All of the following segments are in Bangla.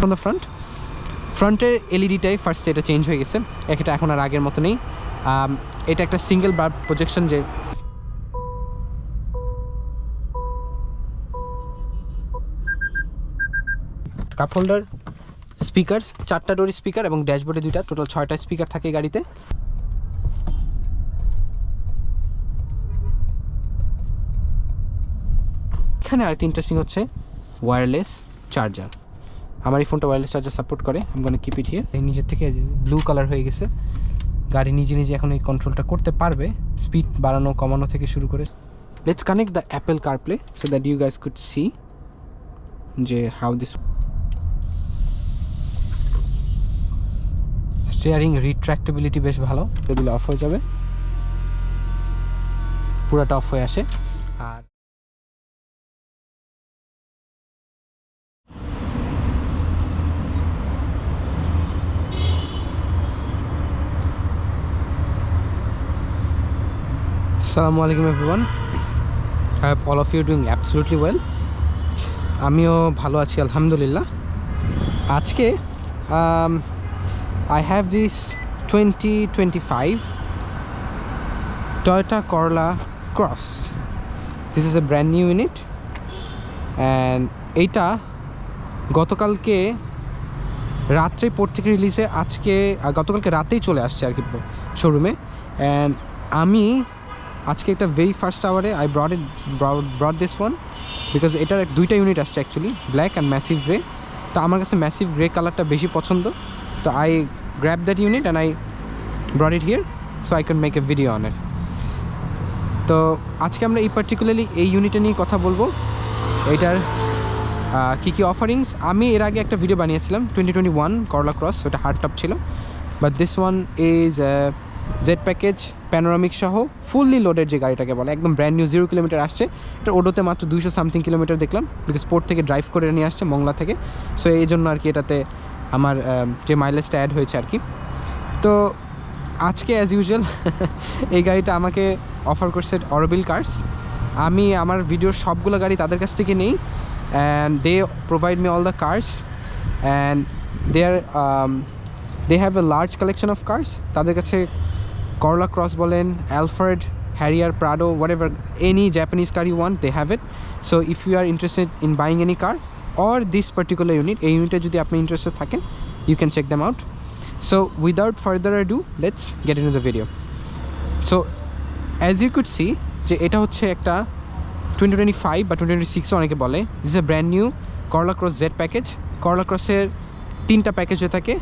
ফ্রম দ্য ফ্রন্টের এলইডিটাই ফার্স্টে এটা চেঞ্জ হয়ে গেছে, এটা এখন আর আগের মতো নেই। এটা একটা সিঙ্গেল বার প্রজেকশন, যে কাপ হোল্ডার, স্পিকার, 4টা ডোর স্পিকার এবং ড্যাশবোর্ডে 2টা, টোটাল 6টা স্পিকার থাকে গাড়িতে। এখানে আরেকটা ইন্টারেস্টিং হচ্ছে ওয়্যারলেস চার্জার। আমার এই ফোনটা ওয়্যারলেস চার্জার সাপোর্ট করে। আমি গোনা কিপ ইট হিয়ার। নিজের থেকে ব্লু কালার হয়ে গেছে, গাড়ি নিজে নিজে এখন এই কন্ট্রোলটা করতে পারবে, স্পিড বাড়ানো কমানো থেকে শুরু করে। Let's connect the Apple CarPlay so that you guys could see যে হাউ দিস। স্টিয়ারিং রিট্র্যাক্টেবিলিটি বেশ ভালো, এগুলো অফ হয়ে যাবে, পুরাটা অফ হয়ে আসে। আর আসসালামু আলাইকুম everyone, I hope all of you doing absolutely well. আমিও ভালো আছি আলহামদুলিল্লাহ। আজকে I have this 2025 Toyota Corolla Cross. This is a brand new unit and এইটা গতকালকে রাত্রে পোর্ট থেকে রিলিজে, আজকে গতকালকে রাতেই চলে আসছে আর কি শোরুমে। অ্যান্ড আমি আজকে একটা ভেরি ফার্স্ট আওয়ারে I brought this one because এটার 2টা ইউনিট আসছে actually, black and massive grey. তো আমার কাছে ম্যাসিভ গ্রে কালারটা বেশি পছন্দ, তো I grabbed that unit and I brought it here so I could make a video on it. তো আজকে আমরা এই পার্টিকুলারলি এই ইউনিটে নিয়ে কথা বলবো, এটার কী কী অফারিংস। আমি এর আগে একটা ভিডিও বানিয়েছিলাম 2021 Corolla Cross, ওটা হার্ড টপ ছিল, but this one is Z package panoramic সহ ফুললি লোডেড যে গাড়িটাকে বলে, একদম ব্র্যান্ড নিউ 0 কিলোমিটার আসছে। এটা ওডোতে মাত্র 200 সামথিং কিলোমিটার দেখলাম, বিকজ পোর্ট থেকে ড্রাইভ করে নিয়ে আসছে মংলা থেকে। সো এই জন্য আর কি এটাতে আমার যে মাইলেজটা অ্যাড হয়েছে আর কি। তো আজকে অ্যাজ ইউজুয়াল এই গাড়িটা আমাকে অফার করছে অরবিল কার্স। আমি আমার ভিডিওর সবগুলো গাড়ি তাদের কাছ থেকে নেই, and they provide me all the cars and they have a large collection of cars. তাদের কাছে করলা ক্রস বলেন, Alphard, Harrier, Prado, whatever any Japanese car you want, they have it. So if you are interested in buying any car or this particular unit, এই ইউনিটে যদি আপনি ইন্টারেস্টেড থাকেন, you can check them out. So without further ado, let's get into the video. So as you could see যে এটা হচ্ছে একটা 2025 বা 2026 অনেকে বলে, this is a brand new Corolla Cross Z package. Corolla Crossের 3টা প্যাকেজ হয়ে থাকে,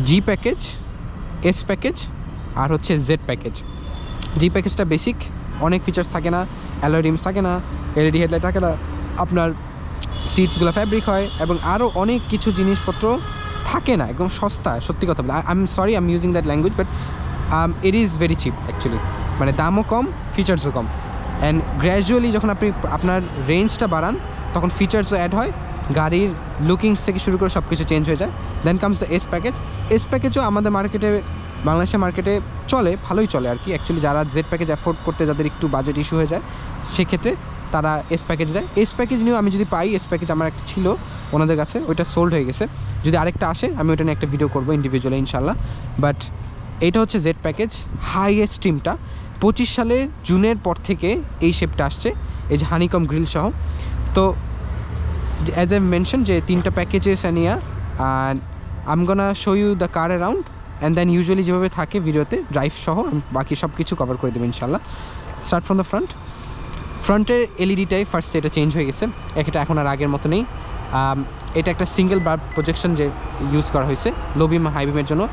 জি প্যাকেজ, এস প্যাকেজ আর হচ্ছে জেড প্যাকেজ। জি প্যাকেজটা বেসিক, অনেক ফিচার্স থাকে না, অ্যালয় রিমস থাকে না, এলইডি হেডলাইট থাকে না, আপনার সিটসগুলো ফ্যাব্রিক হয় এবং আরও অনেক কিছু জিনিসপত্র থাকে না, একদম সস্তা। সত্যি কথা বলে, I am sorry I am using that language, but it is very chip actually. মানে দামও কম, ফিচার্সও কম, অ্যান্ড গ্র্যাজুয়ালি যখন আপনি আপনার রেঞ্জটা বাড়ান তখন ফিচার্সও অ্যাড হয়, গাড়ির লুকিংস থেকে শুরু করে সব কিছু চেঞ্জ হয়ে যায়। Then comes the S package. S প্যাকেজও আমাদের মার্কেটে, বাংলাদেশের মার্কেটে চলে, ভালোই চলে আর কি। অ্যাকচুয়ালি যারা জেড প্যাকেজ অ্যাফোর্ড করতে, যাদের একটু বাজেট ইস্যু হয়ে যায়, সেক্ষেত্রে তারা এস প্যাকেজ দেয়। এস প্যাকেজ নিয়েও আমি যদি পাই, এস প্যাকেজ আমার একটা ছিল ওনাদের কাছে, ওইটা সোল্ড হয়ে গেছে। যদি আরেকটা আসে আমি ওইটা নিয়ে একটা ভিডিও করবো ইন্ডিভিজুয়ালি ইনশাল্লাহ। বাট এইটা হচ্ছে জেড প্যাকেজ, হাইয়েস্ট ট্রিমটা। 25 সালের জুনের পর থেকে এই শেপটা আসছে, এই যে হানিকম গ্রিল সহ। তো অ্যাজ আই মেনশন যে 3টা প্যাকেজেস আনিয়া, and I am gonna show you the car around and then usually যেভাবে থাকে ভিডিওতে ড্রাইভ সহ বাকি সব কিছু কভার করে দেবো ইনশাল্লাহ। স্টার্ট ফ্রম দ্য ফ্রন্টের এলইডিটাই ফার্স্টে এটা চেঞ্জ হয়ে গেছে, এটা এখন আর আগের মতো নেই। এটা একটা সিঙ্গেল বার প্রজেকশন যে ইউজ করা হয়েছে লো বিম হাই বিমের জন্য।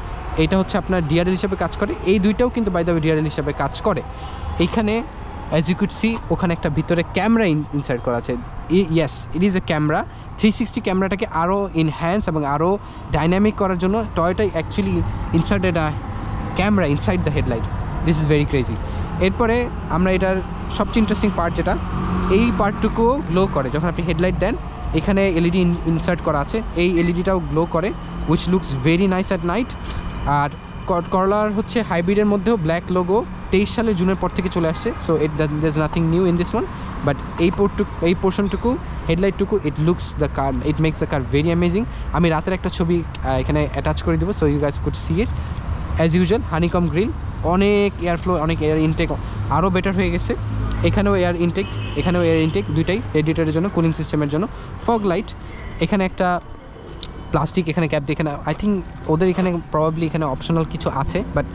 এইটা হচ্ছে আপনার ডিআরএল হিসাবে কাজ করে, এই দুইটাও কিন্তু বাই দ্য ওয়ে ডিআরএল হিসাবে কাজ করে। এইখানে অ্যাজ ইউ কুড সি ওখানে একটা ভিতরে ক্যামেরা ইনসার্ট করা আছে। Yes, it is a camera. 360 ক্যামেরাটাকে আরও ইনহ্যান্স এবং আরও ডাইনামিক করার জন্য Toyota actually inserted a camera inside the headlight. This is very crazy. এরপরে আমরা এটার সবচেয়ে ইন্টারেস্টিং পার্ট যেটা, এই পার্টটুকুও গ্লো করে যখন আপনি হেডলাইট দেন। এখানে এলইডি ইনসার্ট করা আছে, এই এলইডিটাও গ্লো করে, which looks very nice at night. আর করলার হচ্ছে হাইব্রিডের মধ্যেও ব্ল্যাক লোগো 23 সালের জুনের পর থেকে চলে আসছে। So it there is nothing new in this one, but এই পোর্শনটুকু হেডলাইটটুকু it looks the car, it makes the car very amazing. আমি রাতের একটা ছবি এখানে অ্যাটাচ করে দেবো, so you guys could see it. As usual honeycomb grille, অনেক এয়ার ফ্লো, অনেক এয়ার ইনটেক আরও বেটার হয়ে গেছে। এখানেও এয়ার ইনটেক, এখানেও এয়ার ইনটেক, দুইটাই রেডিয়েটরের জন্য, কুলিং সিস্টেমের জন্য। ফগ লাইট, এখানে একটা প্লাস্টিক এখানে ক্যাপ দিয়ে, এখানে আই থিঙ্ক ওদের এখানে প্রবাবলি এখানে অপশনাল কিছু আছে, বাট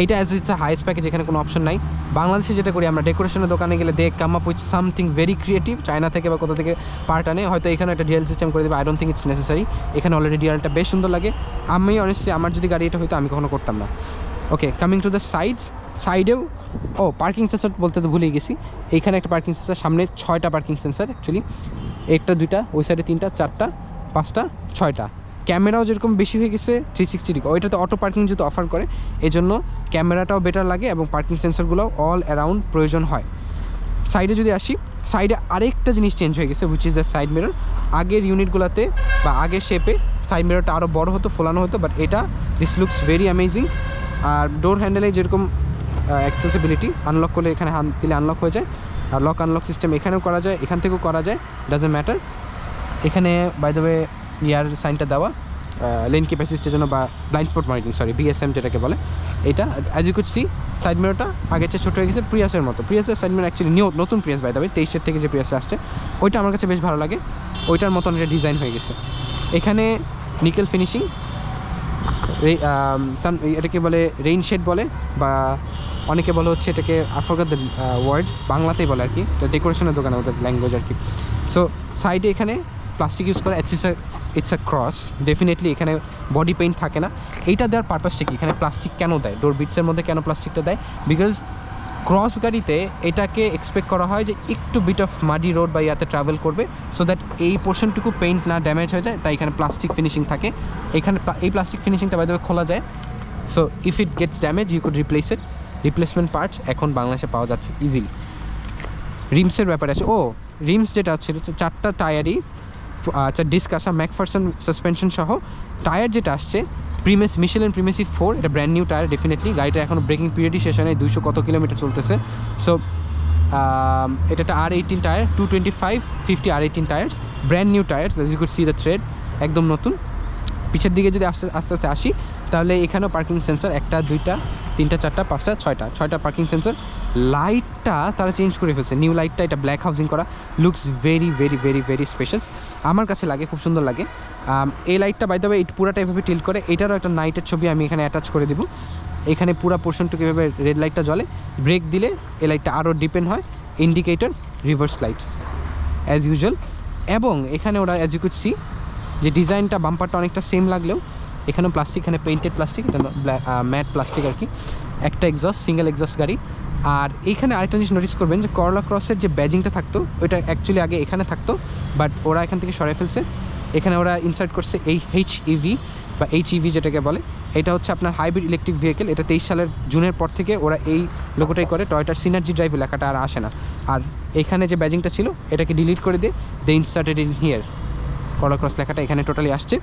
এইটা as it's a highest package, এখানে কোনো অপশন নাই। বাংলাদেশে যেটা করি আমরা, ডেকোরেশনের দোকানে গেলে they come up with something very creative, China থেকে বা কোথা থেকে পার্ট আনে, হয়তো এখানে একটা ডিএল সিস্টেম করে দেবে। I don't think it's necessary. এখানে অলরেডি ডিএলটা বেশ সুন্দর লাগে। আমি অনেস্টলি আমার যদি গাড়ি এটা হয়তো আমি কখনো করতাম না। ওকে, কামিং টু দ্য সাইডস, সাইডেও পার্কিং সেন্সার বলতে তো ভুলেই গেছি। এইখানে একটা পার্কিং সেন্সার, সামনে 6টা পার্কিং সেন্সার অ্যাকচুয়ালি, একটা 2টা, ওই সাইডে 3টা, 4টা, 5টা, 6টা। ক্যামেরাও যেরকম বেশি হয়ে গেছে 360 ডিগ্রি, ওইটাতে অটো পার্কিং যেহেতু অফার করে এই জন্য ক্যামেরাটাও বেটার লাগে এবং পার্কিং সেন্সারগুলোও অল অ্যারাউন্ড প্রয়োজন হয়। সাইডে যদি আসি, সাইডে আরেকটা জিনিস চেঞ্জ হয়ে গেছে, which is the side mirror. আগের ইউনিটগুলোতে বা আগের শেপে সাইড মিররটা আরও বড় হতো, ফোলানো হতো, বাট এটা দিস লুকস ভেরি অ্যামেজিং। আর ডোর হ্যান্ডেলে যেরকম অ্যাক্সেসিবিলিটি, আনলক করলে এখানে হাত দিলে আনলক হয়ে যায়, আর লক আনলক সিস্টেম এখানেও করা যায়, এখান থেকেও করা যায়, ডাজন্ট ম্যাটার। এখানে বাই দ্য ওয়ে ইয়ার সাইনটা দেওয়া লেন কিপ অ্যাসিস্টের জন্য, বা blind spot monitoring, sorry BSM যেটাকে বলে। এটা as you could see side মিররটা আগের চেয়ে ছোটো হয়ে গেছে, প্রিয়াসের মতো। প্রিয়াসের সাইড মিরর অ্যাকচুয়ালি নতুন প্রিয়াস বাই দ্য ওয়ে, 23 থেকে যে প্রিয়াসে আসছে ওইটা আমার কাছে বেশ ভালো লাগে, ওইটার মতন এটা ডিজাইন হয়ে গেছে। এখানে নিকেল ফিনিশিং, এটাকে বলে রেইন শেড বলে, বা অনেকে বলে হচ্ছে এটাকে আই ফরগট দ্য ওয়ার্ড, বাংলাতেই বলে আর কি, ডেকোরেশনের দোকানে ওদের ল্যাঙ্গুয়েজ আর কি। সো সাইডে এখানে প্লাস্টিক ইউজ করে, ইটস আ ক্রস, ডেফিনেটলি এখানে বডি পেইন্ট থাকে না। এইটা দেওয়ার পারপাসটা কি, এখানে প্লাস্টিক কেন দেয়, ডোর বিটসের মধ্যে কেন প্লাস্টিকটা দেয়? বিকজ ক্রস গাড়িতে এটাকে এক্সপেক্ট করা হয় যে একটু বিট অফ মাডি রোড বা ইয়াতে ট্রাভেল করবে, সো দ্যাট এই পোর্শনটুকু পেইন্ট না ড্যামেজ হয়ে যায়, তাই এখানে প্লাস্টিক ফিনিশিং থাকে। এখানে এই প্লাস্টিক ফিনিশিংটা বাই দ্য ওয়ে খোলা যায়, so if it gets damage you could replace it. Replacement parts এখন বাংলাদেশে পাওয়া যাচ্ছে ইজিলি। রিমসের ব্যাপারে আছে, রিমস যেটা হচ্ছে 4টা টায়ারই, আচ্ছা ডিস্ক আসা ম্যাকফারসন সাসপেনশন সহ টায়ার যেটা আসছে মিশেলিন প্রিমেসি 4, এটা ব্র্যান্ড নিউ টায়ার ডেফিনেটলি। গাড়িটা এখনও ব্রেকিং পিরিয়ডই শেষ হয় নাই, 200 কত কিলোমিটার চলতেছে। সো এটা একটা R18 tyre, 225 50 R18 tyres, brand new tyre, you could see the thread, একদম নতুন। পিছের দিকে যদি আস্তে আস্তে আসি, তাহলে এখানেও পার্কিং সেন্সার 1টা 2টা 3টা 4টা 5টা 6টা পার্কিং সেন্সার। লাইটটা তারা চেঞ্জ করে ফেলছে, নিউ লাইটটা, এটা ব্ল্যাক হাউজিং করা, looks very very very very special, আমার কাছে লাগে, খুব সুন্দর লাগে। এই লাইটটা বাই দ্য ওয়ে পুরাটা এভাবে টিল্ট করে, এটারও একটা নাইটের ছবি আমি এখানে অ্যাটাচ করে দিব। এখানে পুরো পোর্শনটুকু এভাবে রেড লাইটটা জ্বলে, ব্রেক দিলে এই লাইটটা আরও ডিপেন্ড হয়, indicator, reverse light as usual. এবং এখানে ওরা অ্যাজ ইউ কুড সি যে ডিজাইনটা বাম্পারটা অনেকটা সেম লাগলেও এখানেও প্লাস্টিক, এখানে পেইন্টেড প্লাস্টিক, এটা ম্যাট প্লাস্টিক আর কি। একটা এক্সস্ট, সিঙ্গেল এক্সস্ট গাড়ি। আর এইখানে আরেকটা জিনিস নোটিস করবেন যে করলা ক্রসের যে ব্যাজিংটা থাকতো ওইটা অ্যাকচুয়ালি আগে এখানে থাকতো, বাট ওরা এখান থেকে সরাই ফেলছে। এখানে ওরা ইনসার্ট করছে এই HEV বা HEV যেটাকে বলে, এটা হচ্ছে আপনার হাইব্রিড ইলেকট্রিক ভেহিকেল। এটা 23 সালের জুনের পর থেকে ওরা এই লোগোটাই করে, টয়োটার সিনার্জি ড্রাইভ লেখাটা আর আসে না। আর এখানে যে ব্যাজিংটা ছিল এটাকে ডিলিট করে দিয়ে দে ইনসার্টেড ইন হিয়ার, করলা ক্রস লেখাটা এখানে টোটালি আসছে।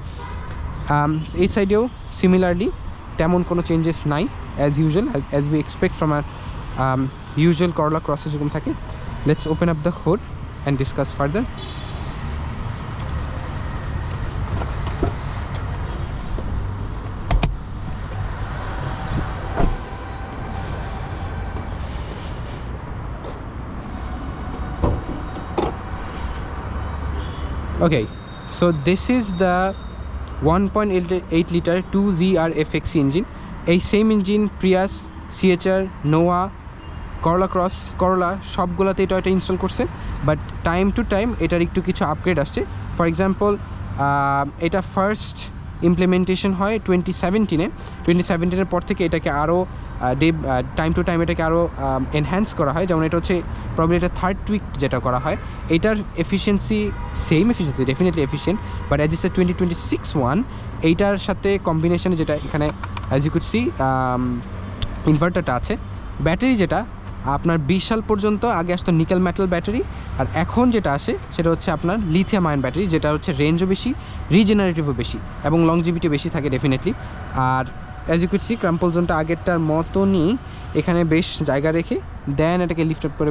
এই সাইডেও সিমিলারলি তেমন কোনো চেঞ্জেস নাই, as usual, as we expect from our usual Corolla ক্রসে যেরকম থাকে। Let's open up the hood and discuss further. Okay, so this is the 1.8 liter 2ZR FXE engine. এই সেম ইঞ্জিন প্রিয়াস, CHR, নোয়া, করলা ক্রস, করলা সবগুলোতে এটা ইনস্টল করছে, বাট টাইম টু টাইম এটার একটু কিছু আপগ্রেড আসছে। ফর এক্সাম্পল এটা ফার্স্ট ইমপ্লিমেন্টেশন হয় 2017-এর পর থেকে এটাকে আরও টাইম টু টাইম এটাকে আরও এনহ্যান্স করা হয়। যেমন এটা হচ্ছে প্রবলি এটা থার্ড টুইক যেটা করা হয়, এটার efficiency same efficiency, definitely efficient, but as is A 2026 one এইটার সাথে কম্বিনেশনে যেটা এখানে অ্যাজ ইউ কুড সি ইনভার্টারটা আছে। ব্যাটারি যেটা আপনার 20 সাল পর্যন্ত আগে আসতো নিকেল মেটাল ব্যাটারি, আর এখন যেটা আসে সেটা হচ্ছে আপনার লিথিয়াম আয়ন ব্যাটারি, যেটা হচ্ছে রেঞ্জও বেশি, রিজেনারেটিভও বেশি এবং লংজিভিটি বেশি থাকে ডেফিনেটলি। আর as you could see crumple জোনটা আগেরটার মতনই এখানে বেশ জায়গা রেখে দেন এটাকে লিফট আপ করে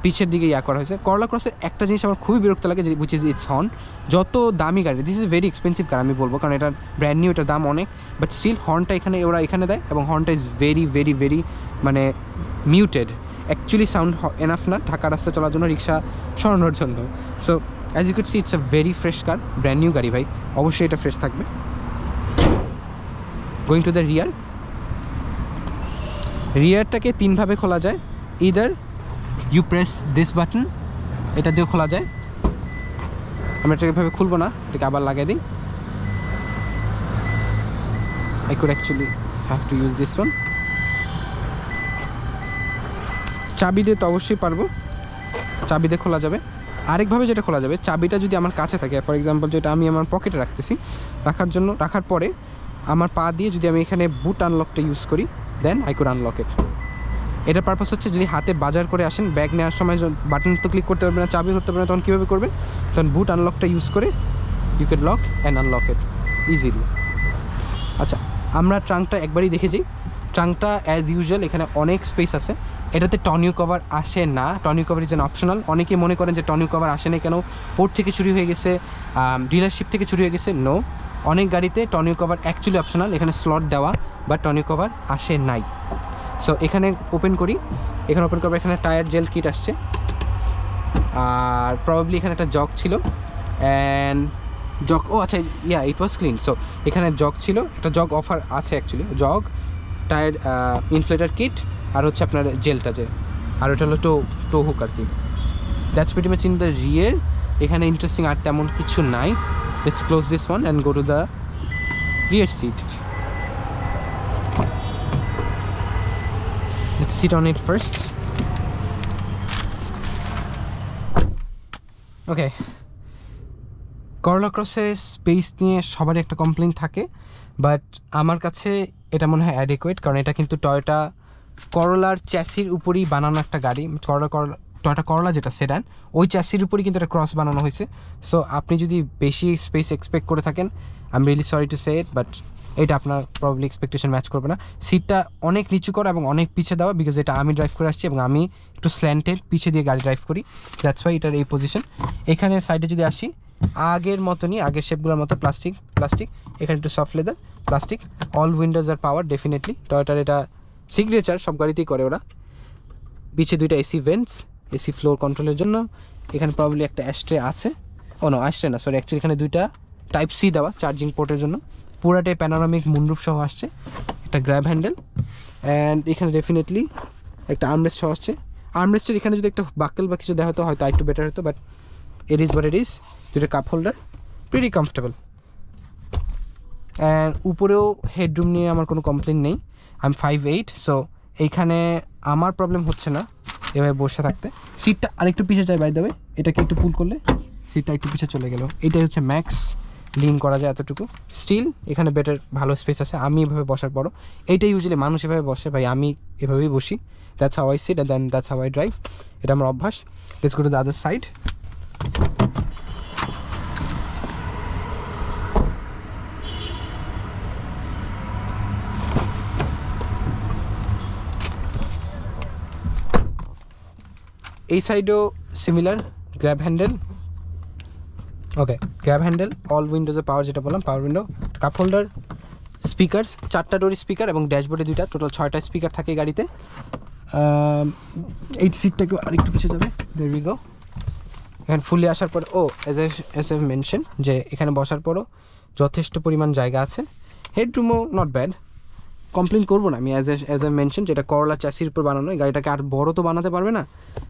পিছের দিকে করা হয়েছে। করলা ক্রসের একটা জিনিস আমার খুবই বিরক্ত লাগে, যে উইচ ইজ ইটস হর্ন। যত দামি গাড়ি, দিস ইজ ভেরি এক্সপেন্সিভ কার আমি বলবো, কারণ এটা ব্র্যান্ড নিউ, এটার দাম অনেক, বাট স্টিল হর্নটা ওরা এখানে দেয়, এবং হর্নটা ইজ ভেরি ভেরি ভেরি মানে মিউটেড। অ্যাকচুয়ালি সাউন্ড এনাফ না ঢাকা রাস্তা চলার জন্য, রিক্সা সরানোর জন্য। So as you could see it's a very fresh car, brand new গাড়ি ভাই, অবশ্যই এটা ফ্রেশ থাকবে। গোয়িং টু দ্য রিয়ারটাকে তিনভাবে খোলা যায়। Either you press this button, এটা দিয়েও খোলা যায়। আমরা এটাকে এভাবে খুলবো না, এটাকে আবার লাগিয়ে দিই। I could actually have to use this one. চাবি দিয়ে তো অবশ্যই পারবো, চাবি দিয়ে খোলা যাবে। আরেকভাবে যেটা খোলা যাবে, চাবিটা যদি আমার কাছে থাকে, ফর এক্সাম্পল যেটা আমি আমার পকেটে রাখতেছি, রাখার পরে আমার পা দিয়ে যদি আমি এখানে বুট আনলকটা ইউজ করি, দেন আই কুড আনলক ইট। এটার পারপাস হচ্ছে যদি হাতে বাজার করে আসেন, ব্যাগ নেওয়ার সময় বাটন তো ক্লিক করতে পারবেন না, চাবি ধরতে পারবেন না, তখন কীভাবে করবেন? তখন বুট আনলকটা ইউজ করে you can lock and unlock it easily. আচ্ছা, আমরা ট্রাঙ্কটা একবারই দেখে যাই। ট্রাঙ্কটা অ্যাজ ইউজুয়াল এখানে অনেক স্পেস আছে। এটাতে টনিও কভার আসে না, Tonio cover is an optional. অনেকে মনে করেন যে টনিও কভার আসে না কেন, পোর্ট থেকে চুরি হয়ে গেছে, ডিলারশিপ থেকে চুরি হয়ে গেছে। নো, অনেক গাড়িতে টনিও কভার অ্যাকচুয়ালি অপশনাল, এখানে স্লট দেওয়া, বাট টনিও কভার আসে নাই। সো এখানে ওপেন করি, এখানে ওপেন করবো, এখানে টায়ার জেল কিট আসছে, আর প্রবাবলি এখানে একটা জগ ছিল, অ্যান্ড জগ, ও আচ্ছা ইট ওয়াজ ক্লিন। সো এখানে জগ ছিল, একটা জগ অফার আছে actually, jug, tyre inflator kit, আর হচ্ছে আপনার জেলটা আর ওটা হলো টো হুক আর কি। That's pretty much in the rear. এখানে ইন্টারেস্টিং আর তেমন কিছু নাই। Let's close this one and go to the rear seat. Let's sit on it first. Okay. করলা ক্রসে স্পেস নিয়ে সবারই একটা কমপ্লেইন থাকে, বাট আমার কাছে এটা মনে হয় অ্যাডিকুয়েট, কারণ এটা কিন্তু টয়োটা করলার চ্যাসির উপরই বানানো একটা গাড়ি। টয়োটা করলা যেটা সেডান, ওই চ্যাসির উপরই কিন্তু একটা ক্রস বানানো হয়েছে। সো আপনি যদি বেশি স্পেস এক্সপেক্ট করে থাকেন, I am really sorry to say it, but এটা আপনার প্রবলি এক্সপেকটেশন ম্যাচ করবে না। সিটটা অনেক নিচু করা এবং অনেক পিছে দেওয়া, বিকজ এটা আমি ড্রাইভ করে আসছি এবং আমি একটু স্ল্যান্টেড পিছে দিয়ে গাড়ি ড্রাইভ করি, দ্যাটস ওয়াই এটার এই পজিশন। এখানে সাইডে যদি আসি, আগের মতনই, আগের শেপগুলোর মতো প্লাস্টিক, এখানে একটু soft leather, plastic. All windows আর পাওয়ার, ডেফিনেটলি টয়োটার এটা সিগনেচার, সব গাড়িতেই করে ওরা। পিছে দুইটা এসি ভেন্টস, এসি ফ্লোর কন্ট্রোলের জন্য। এখানে প্রবলি একটা অ্যাশট্রে আছে, ও নো অ্যাশট্রে না, সরি, অ্যাকচুয়ালি এখানে দুইটা টাইপ সি দেওয়া চার্জিং পোর্টের জন্য। পুরাটাই প্যানোরামিক মুনরুফ সহ আসছে, একটা গ্র্যাব হ্যান্ডেল, অ্যান্ড এখানে ডেফিনেটলি একটা আর্মরেস্ট সহ আসছে। আর্মরেস্টের এখানে যদি একটা বাকেল বা কিছু দেওয়া হতো হয়তো একটু বেটার হতো, but it is but it is. দুটো cup holder, pretty comfortable. And উপরেও হেডরুম নিয়ে আমার কোনো কমপ্লেন নেই। আই এম 5'8", সো এইখানে আমার প্রবলেম হচ্ছে না এভাবে বসে থাকতে। সিটটা আরেকটু পিছিয়ে যায়, বাই দ্য ওয়ে, এটাকে একটু পুল করলে সিটটা একটু পিছিয়ে চলে গেল। এটাই হচ্ছে ম্যাক্স লিন করা যায় এতটুকু। স্টিল এখানে বেটার, ভালো স্পেস আছে। আমি এভাবে বসার পরও, এইটাই ইউজুয়ালি মানুষ এভাবে বসে, ভাই আমি এভাবেই বসি। That's how I sit and then that's how I drive. এটা আমার অভ্যাস। Let's go to the other side. এই সাইডেও similar, grab handle. Okay, grab handle, all উইন্ডোজে পাওয়ার, যেটা বললাম power window, cup holder, speaker, 4টা ডোরি স্পিকার এবং ড্যাশবোর্ডে 2টা, টোটাল 6টা স্পিকার থাকে এই গাড়িতে। এই সিটটাকে আরেকটু পিছিয়ে যাবে, দেয়ার উই গো। এখানে ফুলে আসার পর, ও এজ এ মেনশন, যে এখানে বসার পরও যথেষ্ট পরিমাণ জায়গা আছে। হেডরুমও নট ব্যাড, কমপ্লেন করবো না আমি। অ্যাজ এ মেনশন, যেটা করলা চ্যাসির উপর বানানো, এই গাড়িটাকে আর বড় তো বানাতে পারবে না।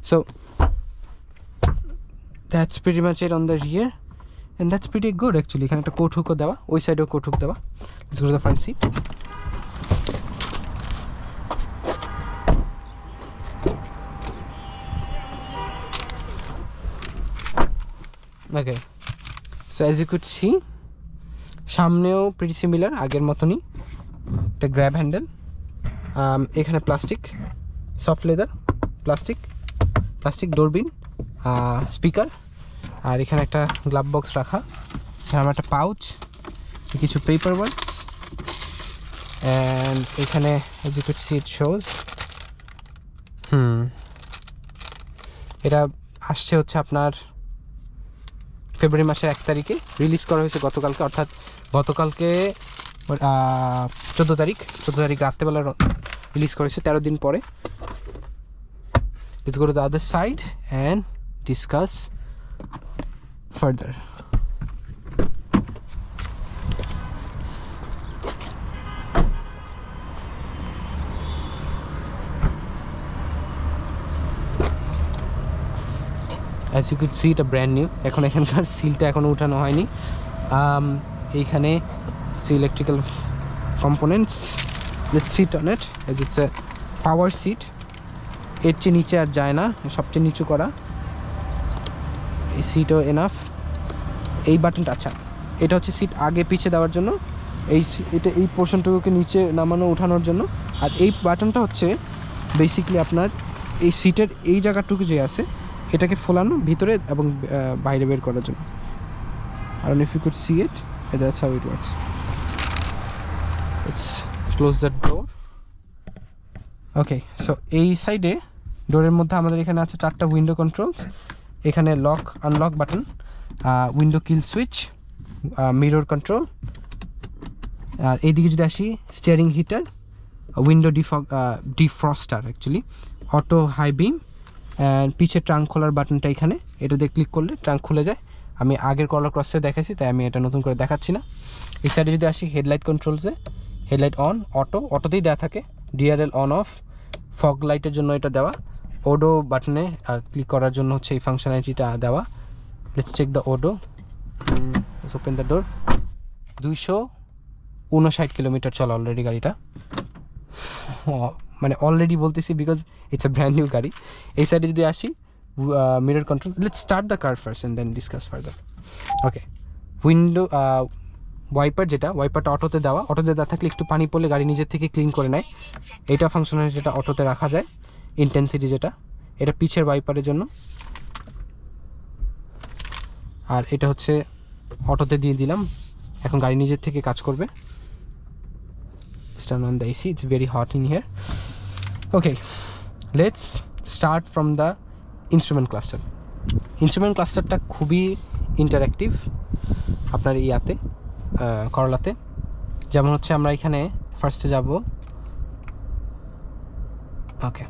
So that's pretty much it on the rear, and that's pretty good actually. এখানে একটা কোট হুকও দেওয়া, ওই সাইডেও কোট হুক দেওয়া। Let's go to the front seat. Okay, so as you could see, সামনেও প্রিটি সিমিলার, আগের মতনই, একটা গ্র্যাব হ্যান্ডেল, এখানে plastic, soft leather, plastic door bin, speaker, আর এখানে একটা গ্লাভ বক্স রাখা, এখানে আমার একটা পাউচ, কিছু পেপার ওয়ার্কস, অ্যান্ড এখানে as you could see it shows এটা আসছে হচ্ছে আপনার ফেব্রুয়ারি মাসের 1 তারিখে, রিলিজ করা হয়েছে গতকালকে, অর্থাৎ গতকালকে 14 তারিখ রাত্রেবেলা রিলিজ করেছে, 13 দিন পরে। Let's go to the other side and discuss further. As you could see, এটা ব্র্যান্ড নিউ, এখন এখানকার সিলটা এখনও উঠানো হয়নি। এইখানে electrical components, let's sit on it, as it's a power seat, এর চেয়ে নিচে আর যায় না, সবচেয়ে নিচু করা। এই সিটও এনাফ। এই বাটনটা, আচ্ছা এটা হচ্ছে সিট আগে পিছিয়ে দেওয়ার জন্য, এটা এই পোর্শনটুকুকে নিচে নামানো ওঠানোর জন্য। আর এই বাটনটা হচ্ছে বেসিক্যালি আপনার এই সিটের এই জায়গাটুকু যে আছে এটাকে ফোলানো ভিতরে এবং বাইরে বের করার জন্য। আর if you could see it, that's how it works. Let's close the door. Okay, so এই সাইডে ডোরের মধ্যে আমাদের এখানে আছে 4টা উইন্ডো কন্ট্রোলস। এখানে lock unlock button, window kill switch, mirror control. আর এইদিকে যদি আসি, steering heater, window defroster actually, auto high beam, and পিছের ট্রাঙ্ক খোলার বাটনটা এখানে, এটা দিয়ে ক্লিক করলে ট্রাঙ্ক খুলে যায়। আমি আগের কলার ক্রসে দেখাইছি, তাই আমি এটা নতুন করে দেখাচ্ছি না। এই সাইডে যদি আসি, হেডলাইট কন্ট্রোলসে, হেডলাইট অন, অটোতেই দেওয়া থাকে, ডিআরএল অন অফ, ফগ লাইটের জন্য এটা দেওয়া, ওডো বাটনে ক্লিক করার জন্য হচ্ছে এই ফাংশনালিটিটা দেওয়া। Let's check the odo, let's open the door. 259 kilometre চলা অলরেডি গাড়িটা, মানে অলরেডি বলতেছি because it's a brand new গাড়ি। এই সাইডে যদি আসি, mirror control, let's start the car first and then discuss further. Okay, window wiper, যেটা ওয়াইপারটা অটোতে দেওয়া থাকলে একটু পানি পড়লে গাড়ি নিজের থেকে ক্লিন করে নেয়। এটা ফাংশনালিটিটা অটোতে রাখা যায়। ইন্টেন্সিটি যেটা, এটা পিছের ওয়াইপারের জন্য, আর এটা হচ্ছে অটোতে দিয়ে দিলাম, এখন গাড়ি নিজের থেকে কাজ করবে। Turn on the AC, it's very hot in here. Okay, let's start from the instrument cluster. Instrument clusterটা খুবই ইন্টারঅ্যাক্টিভ আপনার ইয়াতে, করলাতে। যেমন হচ্ছে আমরা এখানে ফার্স্টে যাব। ওকে,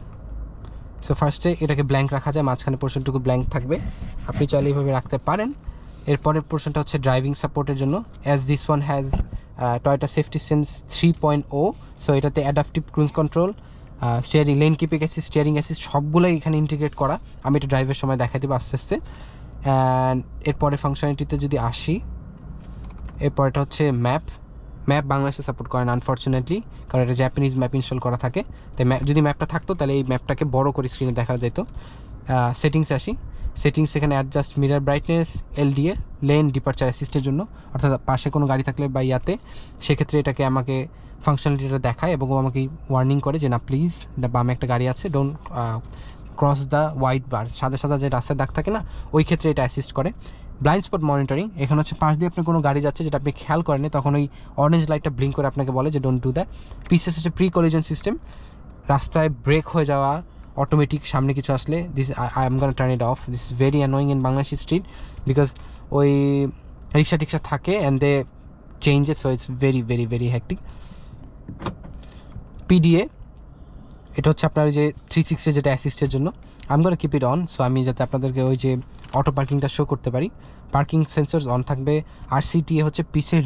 সো ফার্স্টে এটাকে ব্ল্যাঙ্ক রাখা যায়, মাঝখানে পোর্শনটুকু ব্ল্যাঙ্ক থাকবে, আপনি চাইলে এইভাবে রাখতে পারেন। এরপরের পোর্শনটা হচ্ছে ড্রাইভিং সাপোর্টের জন্য, as this one has Toyota safety sense 3.0, so এটাতে adaptive cruise control, steering, lane keeping assist, steering assist সবগুলোই এখানে ইন্টিগ্রেট করা। আমি এটা ড্রাইভের সময় দেখাই দেবো আস্তে আস্তে। অ্যান্ড এরপরে ফাংশনালিটিতে যদি আসি, এরপরটা হচ্ছে ম্যাপ বাংলাদেশে সাপোর্ট করে না আনফর্চুনেটলি, কারণ এটা জাপানিজ ম্যাপ ইনস্টল করা থাকে। তাই যদি ম্যাপটা থাকতো তাহলে এই ম্যাপটাকে বড় করে স্ক্রিনে দেখা যেত। সেটিংসে আসি, সেটিংস এখানে adjust mirror brightness, LDA, lane departure অ্যাসিস্টের জন্য, অর্থাৎ পাশে কোনো গাড়ি থাকলে বা ইয়াতে, সেক্ষেত্রে এটাকে আমাকে ফাংশনালিটিটা দেখায় এবং ও আমাকে ওয়ার্নিং করে যে না প্লিজ, বামে একটা গাড়ি আছে, ডোন্ট ক্রস দ্য হোয়াইট বার, সাদা যে রাস্তায় দাগ থাকে না, ওই ক্ষেত্রে এটা অ্যাসিস্ট করে। ব্লাইন্ড স্পট মনিটরিং, এখানে হচ্ছে পাশ দিয়ে আপনার কোনো গাড়ি যাচ্ছে যেটা আপনি খেয়াল করেননি, তখন ওই অরেঞ্জ লাইটটা ব্লিঙ্ক করে আপনাকে বলে যে ডোন্ট ডু দ্যাট। পিসেস হচ্ছে প্রি কলিজন সিস্টেম, রাস্তায় ব্রেক হয়ে যাওয়া অটোমেটিক, সামনে কিছু আসলে this I am gonna turn it off. This is very annoying in Bangladeshi street because ওই রিক্সা টিক্সা থাকে and they changes, so it's very very very hectic. PDA, এটা হচ্ছে আপনার যে 360 যেটা অ্যাসিস্টের জন্য, আমি gonna keep it on, so আমি যাতে আপনাদেরকে ওই যে অটো পার্কিংটা শো করতে পারি। পার্কিং সেন্সরস অন থাকবে। আরসিটিএ হচ্ছে পিছে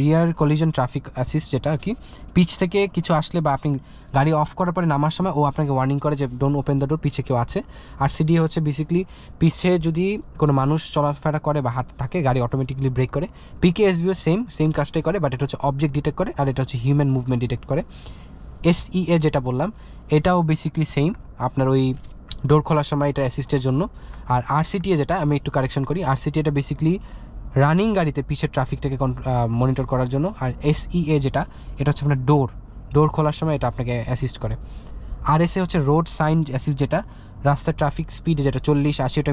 রিয়ার কলিজন ট্রাফিক অ্যাসিস্ট, যেটা আর কি পিচ থেকে কিছু আসলে বা আপনি গাড়ি অফ করার পরে নামার সময় ও আপনাকে ওয়ার্নিং করে যে ডোন্ট ওপেন দ্য ডোর, পিছে কেউ আছে। আরসিডিএ হচ্ছে বেসিক্যালি পিছে যদি কোনো মানুষ চলাফেরা করে বা হাত থাকে, গাড়ি অটোমেটিকলি ব্রেক করে। পিকেএসবিও সেম কাজটাই করে, বাট এটা হচ্ছে অবজেক্ট ডিটেক্ট করে, আর এটা হচ্ছে হিউম্যান মুভমেন্ট ডিটেক্ট করে। এসইএ যেটা বললাম, এটাও বেসিক্যালি সেম, আপনার ওই ডোর খোলার সময় এটা অ্যাসিস্টের জন্য। আর আরসিটিএ যেটা, আমি একটু কারেকশন করি, আরসিটিএটা বেসিক্যালি রানিং গাড়িতে পিছের ট্রাফিকটাকে মনিটর করার জন্য। আর এসইএ যেটা, এটা হচ্ছে আপনার ডোর খোলার সময় এটা আপনাকে অ্যাসিস্ট করে। আরএসএ হচ্ছে রোড সাইন অ্যাসিস্ট, যেটা রাস্তার ট্রাফিক স্পিড যেটা 40-80 ওটা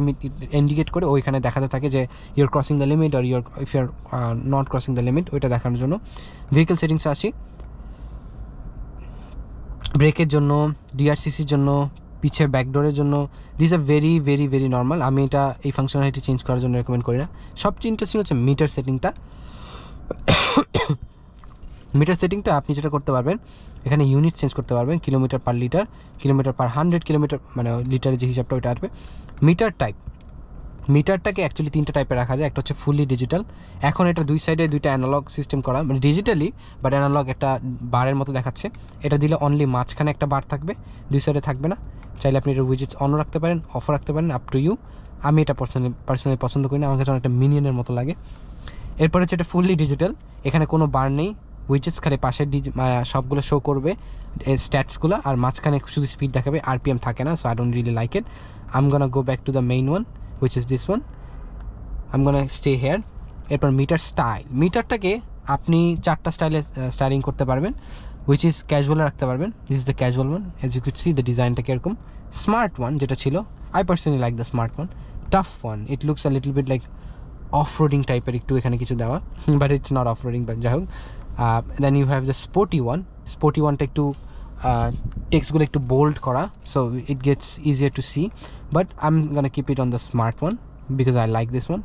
ইন্ডিকেট করে ওইখানে দেখাতে থাকে যে ইউর ক্রসিং দ্য লিমিট আর if you're not crossing the limit, ওইটা দেখানোর জন্য। ভেহিকেল সেটিংসে আসি, ব্রেকের জন্য, ডিআরসিসির জন্য, পিছের ব্যাকডোরের জন্য, this are very very very normal. আমি এটা এই ফাংশনালিটি চেঞ্জ করার জন্য রেকমেন্ড করি না। সবচেয়ে ইন্টারেস্টিং হচ্ছে মিটার সেটিংটা। মিটার সেটিংটা আপনি যেটা করতে পারবেন, এখানে ইউনিট চেঞ্জ করতে পারবেন, কিলোমিটার পার লিটার, কিলোমিটার পার 100 কিলোমিটার, মানে লিটারের যে হিসাবটা ওইটা আসবে। মিটার টাইপ, মিটারটাকে অ্যাকচুয়ালি 3টা টাইপে রাখা যায়। একটা হচ্ছে ফুললি ডিজিটাল, এখন এটা দুই সাইডে 2টা অ্যানালগ সিস্টেম করা, মানে ডিজিটালি বাট অ্যানালগ একটা বারের মতো দেখাচ্ছে। এটা দিলে অনলি মাঝখানে একটা বার থাকবে, দুই সাইডে থাকবে না। চাইলে আপনি এটা উইজেটস অনও রাখতে পারেন, অফও রাখতে পারেন, আপ টু ইউ। আমি এটা পার্সোনালি পছন্দ করি না, আমার কাছে অনেকটা মিনিয়নের মতো লাগে। এরপর হচ্ছে এটা ফুললি ডিজিটাল, এখানে কোনো বার নেই, উইজেটস খালি পাশের সবগুলো শো করবে স্ট্যাটসগুলো, আর মাঝখানে শুধু স্পিড দেখাবে, আরপিএম থাকে না। So I don't really like it. I am gonna go back to the main one which is this one. I'm gonna stay here. এরপর মিটার স্টাইল, মিটারটাকে আপনি 4টা স্টাইলে স্টাইলিং করতে পারবেন, which is ক্যাজুয়ালে রাখতে পারবেন। This is the casual one, as you could see the ডিজাইনটাকে এরকম। স্মার্ট ওয়ান যেটা ছিল, I personally like the smart one. Tough one, it looks a little bit like off roading টাইপের একটু এখানে কিছু দেওয়া, but it's not off roading, but যাই হোক। Then you have the sporty one, sporty ওয়ানটা একটু টেক্সটগুলো একটু বোল্ড করা, so it gets easier to see, but I am gonna keep it on the smart one because I like this one.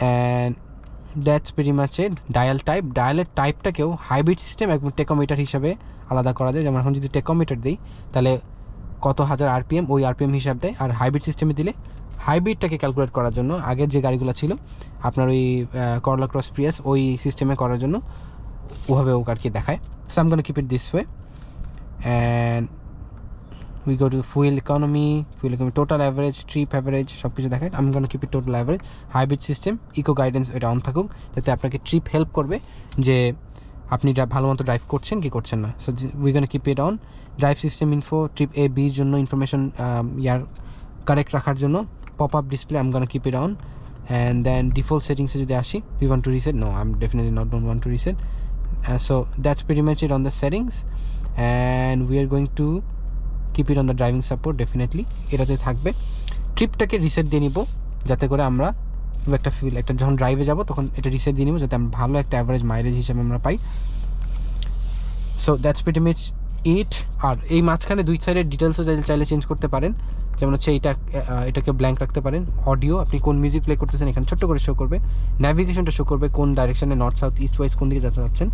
And that's pretty much it. Dial type, ডায়ালের টাইপটাকেও হাইব্রিড সিস্টেম এবং টেকোমিটার হিসাবে আলাদা করা যায়। যেমন এখন যদি টেকোমিটার দিই তাহলে কত হাজার আরপিএম, ওই আরপিএম হিসাব দেয়। আর হাইব্রিড সিস্টেমে দিলে হাইব্রিডটাকে ক্যালকুলেট করার জন্য আগের যে গাড়িগুলো ছিল আপনার ওই করলা ক্রস প্রিয়াস, ওই সিস্টেমে করার জন্য ওভাবে ও আর কি দেখায়। So I am gonna keep it this way. And we go to fuel economy, total average, trip average, সব কিছু দেখায়। আমি gonna keep it total average. Hybrid system, eco guidance এটা অন থাকুক, যাতে আপনাকে ট্রিপ হেল্প করবে যে আপনি ভালো মতো ড্রাইভ করছেন কি করছেন না। So we gonna keep it on. Drive system info, trip A বির জন্য ইনফরমেশন কারেক্ট রাখার জন্য pop up display, I am gonna keep it on. And then default সেটিংসে যদি আসি, we want to reset, no I am definitely not don't want to reset. So that's pretty much it on the settings, and we are going to keep it on the driving support, definitely এটাতে থাকবে। ট্রিপটাকে রিসেট দিয়ে নিব, যাতে করে আমরা একটা যখন ড্রাইভে যাব তখন এটা রিসেট দিয়ে নিব, যাতে আমরা ভালো একটা অ্যাভারেজ মাইলেজ হিসেবে আমরা পাই। So that's pretty much it. আর এই মাঝখানে দুই সাইডের ডিটেলসও চাইলে চেঞ্জ করতে পারেন। যেমন হচ্ছে এটাকে ব্ল্যাঙ্ক রাখতে পারেন। অডিও, আপনি কোন মিউজিক প্লে করতেছেন এখানে ছোট্ট করে শো করবে। ন্যাভিগেশনটা শো করবে কোন ডাইরেকশনে, নর্থ সাউথ ইস্ট ওয়েস্ট কোন দিকে যেতে যাচ্ছেন।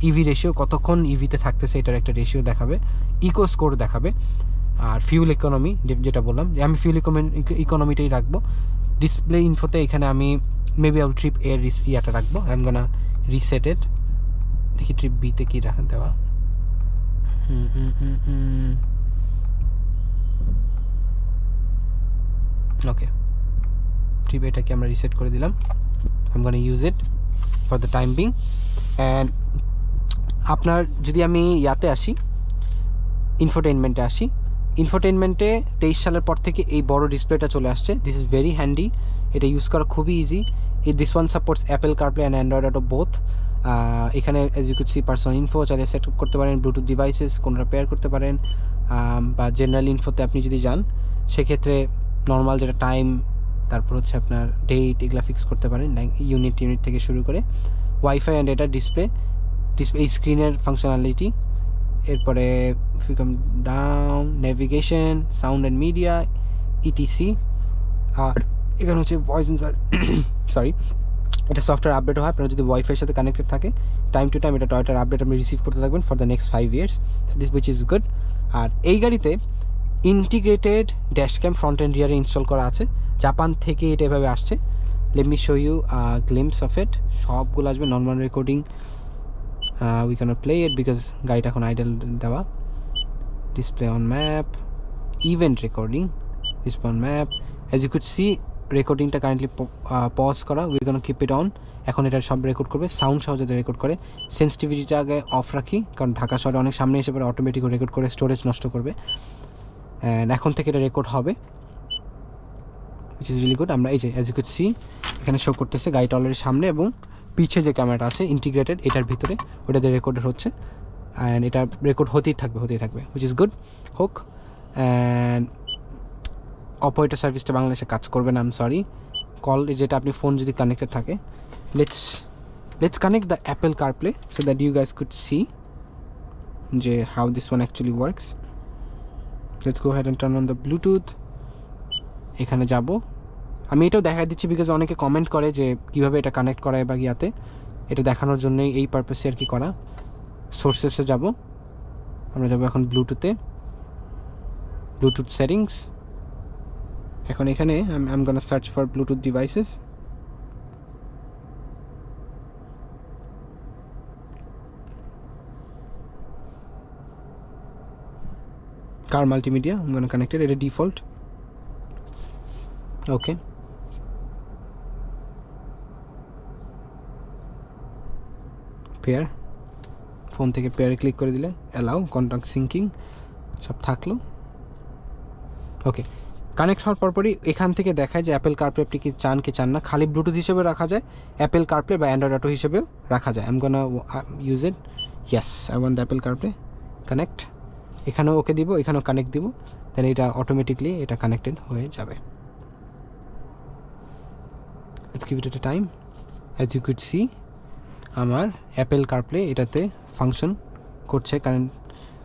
ইভি রেশিও, কতক্ষণ ইভিতে থাকতেছে এটার একটা রেশিও দেখাবে। ইকো স্কোর দেখাবে। আর ফিউল ইকোনমি, যেটা বললাম যে আমি ফিউল ইকোনমিটাই রাখবো। ডিসপ্লে ইনফোতে এখানে আমি মেবি আই উইল ট্রিপ এর ইয়াটা রাখবো। আই এম গোনা রিসেট ইট। দেখি ট্রিপ বিতে কী রাখা দেওয়া। ওকে, ট্রিপ এটাকে আমরা রিসেট করে দিলাম। I am gonna use it for the time being. And আপনার যদি আমি ইয়াতে আসি, ইনফোটেইনমেন্টে আসি, ইনফোটেইনমেন্টে 23 সালের পর থেকে এই বড় ডিসপ্লেটা চলে আসছে। দিস ইজ ভেরি হ্যান্ডি, এটা ইউজ করা খুবই easy. This one supports Apple CarPlay and Android Auto both. এখানে as you could see personal info চাইলে সেট করতে পারেন, ব্লুটুথ ডিভাইসেস কোনটা পেয়ার করতে পারেন, বা জেনারেল ইনফোতে আপনি যদি যান সেক্ষেত্রে নর্মাল যেটা টাইম, তারপর হচ্ছে আপনার ডেট, এগুলো ফিক্স করতে পারেন, ইউনিট থেকে শুরু করে ওয়াইফাই অ্যান্ড ডেটা, ডিসপ্লে এই স্ক্রিনের ফাংশনালিটি। এরপরে come down, navigation, sound and media, etc. আর এখানে হচ্ছে ভয়েস অ্যান্সার, সরি, এটা সফটওয়্যার আপডেট হয়। আপনার যদি ওয়াইফাইয়ের সাথে কানেক্টেড থাকে, টাইম টু টাইম এটা টয়টার আপডেট আপনি রিসিভ করতে থাকবেন for the next 5 years। So this which is good. আর এই গাড়িতে integrated dash cam front and রিয়ারে ইনস্টল করা আছে। জাপান থেকে এটা এভাবে আসছে। Let me show you glimpse of it. সবগুলো আসবে normal recording. We can't play it because গাড়িটা এখন আইডল দেওয়া। Display on map, event recording, display on map. As you could see রেকর্ডিংটা কারেন্টলি পজ করা। We can keep it on. এখন এটা সব রেকর্ড করবে, সাউন্ড সহ যাতে রেকর্ড করে। সেন্সিটিভিটিটা আগে অফ রাখি, কারণ ঢাকা শহরে অনেক সামনে এসে পরে অটোমেটিক রেকর্ড করে স্টোরেজ নষ্ট করবে। অ্যান্ড এখন থেকে এটা রেকর্ড হবে, উইচ ইজ রিয়েলি গুড। আমরা এই যে অ্যাজ ইউ কুড সি এখানে শো করতেছে গাড়িটা অলরেডি সামনে, এবং পিছে যে ক্যামেরাটা আছে ইন্টিগ্রেটেড এটার ভিতরে, ওটাতে রেকর্ডেড হচ্ছে। অ্যান্ড এটা রেকর্ড হতেই থাকবে, উইচ ইজ গুড। হোক। অ্যান্ড অপারেটর সার্ভিসটা বাংলাদেশে কাজ করবে না, আই এম সরি। কল যেটা আপনি ফোন যদি কানেক্টেড থাকে, let's connect the Apple CarPlay so that you guys could see যে how this one actually works. Let's go ahead and turn on the Bluetooth. এখানে যাব, আমি এটাও দেখা দিচ্ছি বিকজ অনেকে কমেন্ট করে যে কীভাবে এটা কানেক্ট করায় বা ইয়াতে, এটা দেখানোর জন্যই এই পারপাসে আর কি করা। সোর্সেসে যাব, আমরা যাব এখন ব্লুটুথে, ব্লুটুথ সেটিংস। এখন এখানে I am gonna search for Bluetooth devices. car multimedia, I'm going to connect it at a default. Okay, pair, phone থেকে পেয়ারে ক্লিক করে দিলে অ্যালাউ কন্ট্যাক্ট সিঙ্কিং সব থাকলো। ওকে, কানেক্ট হওয়ার পরপরই এখান থেকে দেখায় যে অ্যাপেল কারপ্লে আপনি কি চান কি চান না। খালি ব্লুটুথ হিসেবে রাখা যায়, অ্যাপেল কারপ্লে বা অ্যান্ড্রয়েড অটো হিসেবেও রাখা যায়। I am gonna use it, yes I want the Apple CarPlay connect. এখানেও ওকে দিব, এখানেও কানেক্ট দিব, দেন এটা অটোমেটিকলি এটা কানেক্টেড হয়ে যাবে। Let's give it a time. As you could see আমার অ্যাপেল কারপ্লে এটাতে ফাংশন করছে।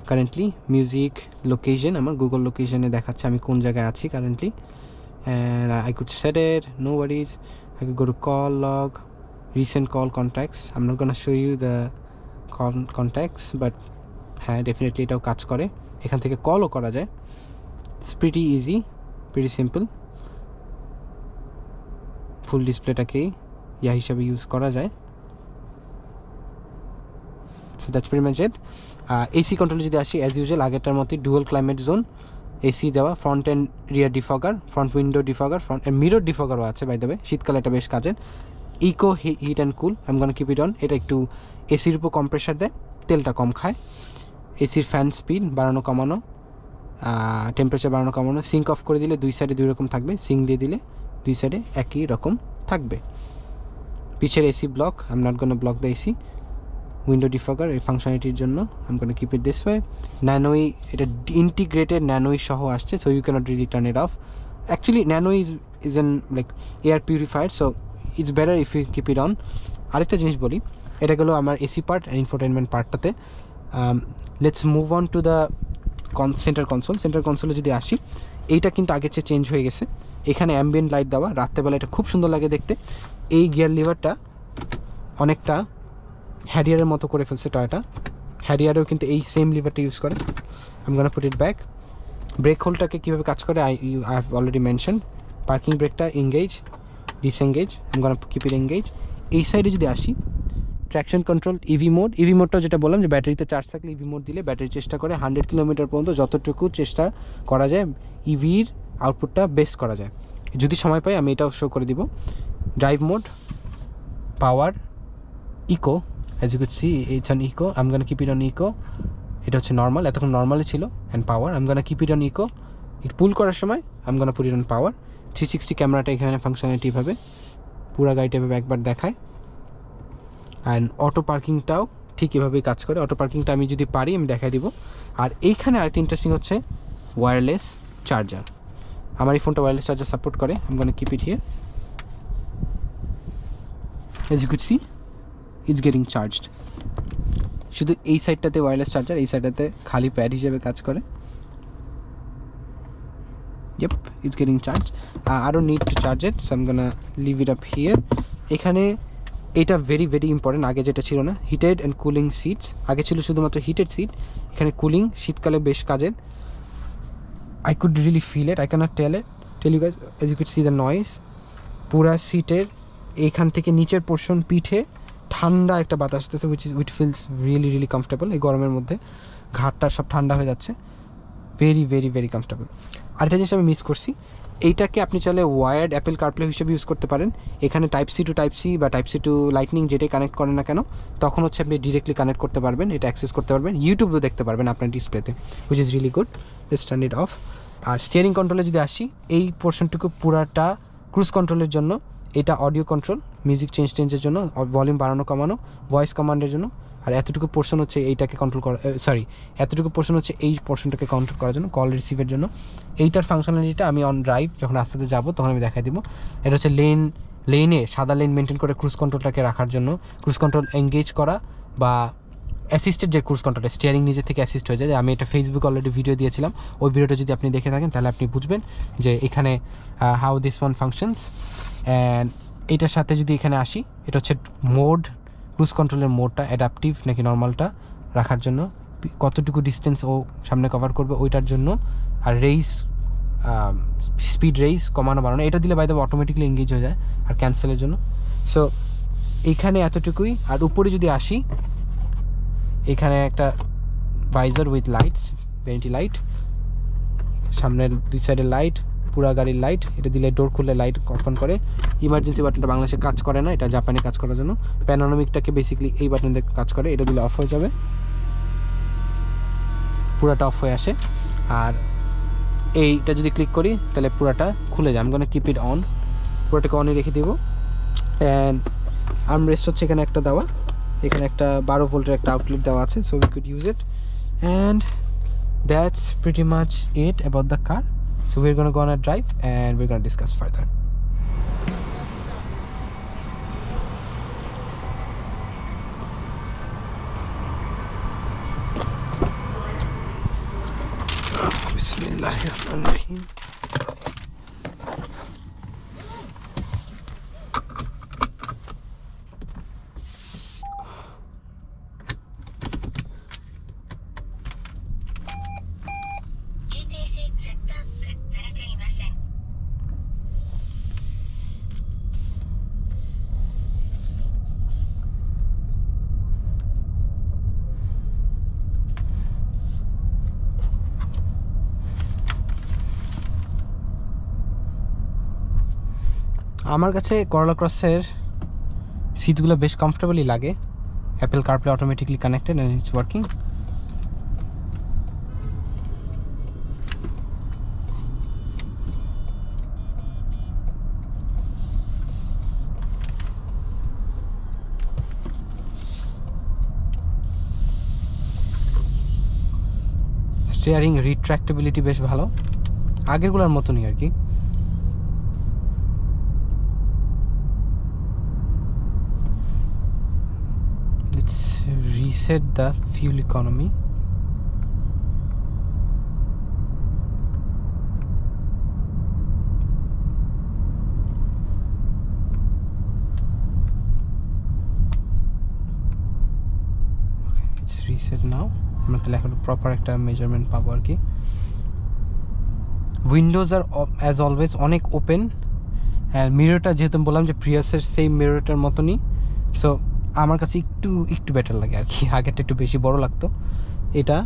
কারেন্টলি মিউজিক, লোকেশন, আমার গুগল লোকেশনে দেখাচ্ছে আমি কোন জায়গায় আছি currently. And I could set it, no worries. I could go to call log, recent call contacts. I am not gonna show you the contacts, but হ্যাঁ ডেফিনেটলি এটাও কাজ করে। এখান থেকে কলও করা যায়। It's pretty easy, pretty simple. Full ডিসপ্লেটাকেই ইয়া হিসাবে ইউজ করা যায়। So that's pretty much it. AC কন্ট্রোলে যদি আসি, অ্যাজ ইউজুয়াল আগেরটার মতোই ডুয়াল ক্লাইমেট জোন, এসি দেওয়া, front and rear defogger, front window defogger, front and mirror ডিফগারও আছে বাই দ্য ওয়ে, শীতকালে এটা বেশ কাজের। Eco heat and cool, I am gonna keep it on. এটা একটু এসির উপর কম্প্রেসার দেয়, তেলটা কম খায়। এসির ফ্যান স্পিড বাড়ানো কমানো, টেম্পারেচার বাড়ানো কমানো। সিঙ্ক অফ করে দিলে দুই সাইডে দুই রকম থাকবে, সিঙ্ক দিয়ে দিলে দুই সাইডে একই রকম থাকবে। পিছের AC block, I am not gonna block the AC. Window defogger এই ফাংশনালিটির জন্য I am gonna keep it this way. Nanoe, এটা ইন্টিগ্রেটেড ন্যানোই সহ আসছে, so you can't really turn it off. Actually nanoe is an like air purifier, so it's better if you keep it on. আরেকটা জিনিস বলি, এটা গেলো আমার এসি পার্ট অ্যান্ড ইনফোটেনমেন্ট পার্টটাতে। Let's move on to the centre console. Centre কনসোলে যদি আসি, এইটা কিন্তু আগের চেয়ে চেঞ্জ হয়ে গেছে। এখানে অ্যাম্বিয়েন্ট লাইট দেওয়া, রাত্রেবেলা এটা খুব সুন্দর লাগে দেখতে। এই গিয়ার লিভারটা অনেকটা হ্যারিয়ারের মতো করে ফেলছে টয়োটা। হ্যারিয়ারেও কিন্তু এই সেম লিভারটা ইউজ করে। I am gonna put it back. Brake হোলটাকে কীভাবে কাজ করে I have already mention. Parking ব্রেকটা engage, disengage, I am gonna keep it engage. এই সাইডে যদি আসি, traction control, EV mode. EV মোডটা যেটা বললাম যে ব্যাটারিতে চার্জ থাকলে ইভি মোড দিলে ব্যাটারি চেষ্টা করে 100 কিলোমিটার পর্যন্ত যতটুকু চেষ্টা করা যায় ইভির আউটপুটটা বেস্ট করা যায়। যদি সময় পাই আমি এটাও শো করে দিব। Drive mode, power, eco, as you could see it's on eco. I am gonna keep it on eco. এটা হচ্ছে নর্মাল, এতক্ষণ নর্মালে ছিল। And power, I am gonna keep it on eco. It pull করার সময় I am gonna put it on power. 360 ক্যামেরাটা এখানে ফাংশনালিটি ভাবে পুরা গাড়িটা এভাবে একবার দেখায়। অ্যান্ড অটো পার্কিংটাও ঠিক এভাবেই কাজ করে। অটো পার্কিংটা আমি যদি পারি আমি দেখাই দিব। আর এইখানে আরেকটা ইন্টারেস্টিং হচ্ছে ওয়্যারলেস চার্জার। আমার এই ফোনটা ওয়্যারলেস চার্জার সাপোর্ট করে। I am gonna keep it here. As you could see it's getting charged. শুধু এই সাইডটাতে ওয়্যারলেস চার্জার, এই সাইডটাতে খালি প্যাড হিসেবে কাজ করে। Yep, it's getting charge. আরও need to charge it, so I am gonna leave it up here. এখানে এটা ভেরি ভেরি ইম্পর্টেন্ট, আগে যেটা ছিল না, হিটেড অ্যান্ড কুলিং সিটস। আগে ছিল শুধুমাত্র হিটেড সিট, এখানে কুলিং, শীতকালে বেশ কাজের। I could really feel it, I can't tell you guys. As you could see the noise, পুরা সিটের এইখান থেকে নিচের পোর্শন পিঠে ঠান্ডা একটা বাতাস আসতেছে, which feels really really comfortable. এই গরমের মধ্যে ঘাটটা সব ঠান্ডা হয়ে যাচ্ছে, ভেরি ভেরি ভেরি কমফর্টেবল। আরেকটা জিনিস আমি মিস করছি, এইটাকে আপনি চাইলে ওয়ার্ড অ্যাপেল কারপ্লে হিসেবে ইউজ করতে পারেন। এখানে type C to type C বা টাইপ সি টু লাইটনিং যেটাই কানেক্ট করেন না কেন, তখন হচ্ছে আপনি ডিরেক্টলি কানেক্ট করতে পারবেন, এটা অ্যাক্সেস করতে পারবেন, ইউটিউবও দেখতে পারবেন আপনার ডিসপ্লেতে, which is really good. Just turn it off. আর স্টিয়ারিং কন্ট্রোলে যদি আসি, এই পোর্শনটুকু পুরাটা ক্রুজ কন্ট্রোলের জন্য, এটা অডিও কন্ট্রোল, মিউজিক চেঞ্জের জন্য, ভলিউম বাড়ানো কমানো, ভয়েস কমান্ডের জন্য, আর এতটুকু পোর্শন হচ্ছে এইটাকে কন্ট্রোল করা, সরি এতটুকু পোর্শন হচ্ছে এই পোর্শনটাকে কন্ট্রোল করার জন্য, কল রিসিভের জন্য। এইটার ফাংশনালিটিটা আমি অন ড্রাইভ যখন রাস্তাতে যাবো তখন আমি দেখাই দিব। এটা হচ্ছে লেনে সাদা লেন মেনটেন করে ক্রুজ কন্ট্রোলটাকে রাখার জন্য, ক্রুজ কন্ট্রোল এঙ্গেজ করা বা অ্যাসিস্টেড যে ক্রুজ কন্ট্রোল, স্টিয়ারিং নিজে থেকে অ্যাসিস্ট হয়ে যায়। আমি এটা ফেসবুকে অলরেডি ভিডিও দিয়েছিলাম, ওই ভিডিওটা যদি আপনি দেখে থাকেন তাহলে আপনি বুঝবেন যে এখানে how this one functions. And এইটার সাথে যদি এখানে আসি, এটা হচ্ছে মোড, ক্রুজ কন্ট্রোলের মোডটা অ্যাডাপটিভ নাকি নর্মালটা রাখার জন্য, কতটুকু ডিস্টেন্স ও সামনে কভার করবে ওইটার জন্য, আর রেস স্পিড রেস কমানো বাড়ানো, এটা দিলে বাইরে অটোমেটিকলি এঙ্গেজ হয়ে যায় আর ক্যান্সেলের জন্য। সো এইখানে এতটুকুই। আর উপরে যদি আসি, এখানে একটা visor with lights, vanity light, সামনের দুই সাইডের লাইট, পুরা গাড়ির লাইট, এটা দিলে ডোর খুললে লাইট অন করে। ইমার্জেন্সি বাটনটা বাংলাদেশে কাজ করে না, এটা জাপানে কাজ করার জন্য। প্যানোরামিকটাকে বেসিক্যালি এই বাটন দিয়ে কাজ করে, এটা দিলে অফ হয়ে যাবে, পুরাটা অফ হয়ে আসে। আর এইটা যদি ক্লিক করি তাহলে পুরাটা খুলে যায়। আমি কিপ ইট অন, পুরাটাকে অনে রেখে দেবো। অ্যান্ড আর্মরেস্ট হচ্ছে এখানে একটা দেওয়া, এখানে একটা 12 ভোল্টের একটা আউটলেট দেওয়া আছে, so we could use it. And that's pretty much it about the car. So we're going to go on a drive and we're going to discuss further. Bismillahirrahmanirrahim. আমার কাছে করলা ক্রসের সিটগুলো বেশ কমফোর্টেবলই লাগে। Apple CarPlay automatically connected and it's working. Steering retractability বেশ ভালো, আগেরগুলোর মতনই আর কি। Reset the fuel economy. Okay, it's reset now. আমরা তাহলে এখন প্রপার একটা মেজারমেন্ট পাবো আর কি। উইন্ডোজ আর অ্যাজ অলওয়েজ অনেক ওপেন, অ্যান্ড মিররটা যেহেতু বললাম যে প্রিয়াসের সেম মিররটার মতনই, সো আমার কাছে একটু বেটার লাগে আর কি। আগেরটা একটু বেশি বড় লাগতো, এটা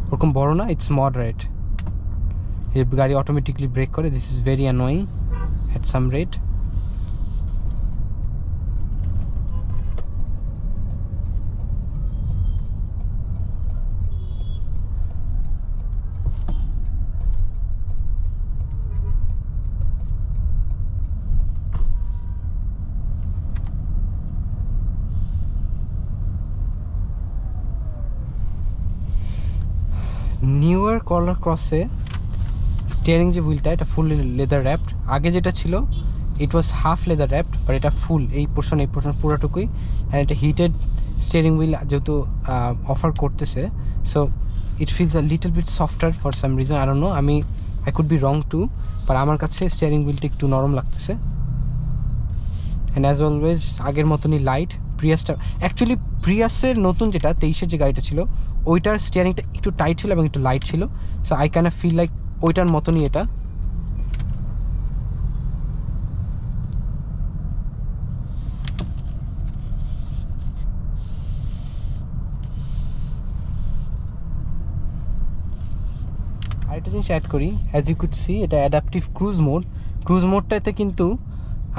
ওরকম বড় না, ইটস মডারেট। এই গাড়ি অটোমেটিকলি ব্রেক করে, this is very annoying at some rate. Newer করলা ক্রসে স্টিয়ারিং যে হুইলটা, এটা ফুল লেদার র্যাপড। আগে যেটা ছিল it was half leather wrapped, but এটা ফুল, এই পোর্শন পুরোটুকুই। অ্যান্ড এটা হিটেড স্টিয়ারিং হুইল যেহেতু অফার করতেছে, so it feels a little bit softer for some reason, I don't know, I could be wrong too, but আমার কাছে স্টিয়ারিং হুইলটা একটু নরম লাগতেছে। অ্যান্ড অ্যাজ অলওয়েজ আগের মতনই লাইট। প্রিয়াসটা অ্যাকচুয়ালি প্রিয়াসের নতুন যেটা 23-এর যে গাড়িটা ছিল, ওইটার স্টিয়ারিংটা একটু টাইট ছিল এবং একটু লাইট ছিল, so I can feel like ওইটার মতনই এটা। আরেকটা জিনিস অ্যাড করি, অ্যাজ ইউ কুড সি এটা অ্যাডাপটিভ ক্রুজ মোডটাতে কিন্তু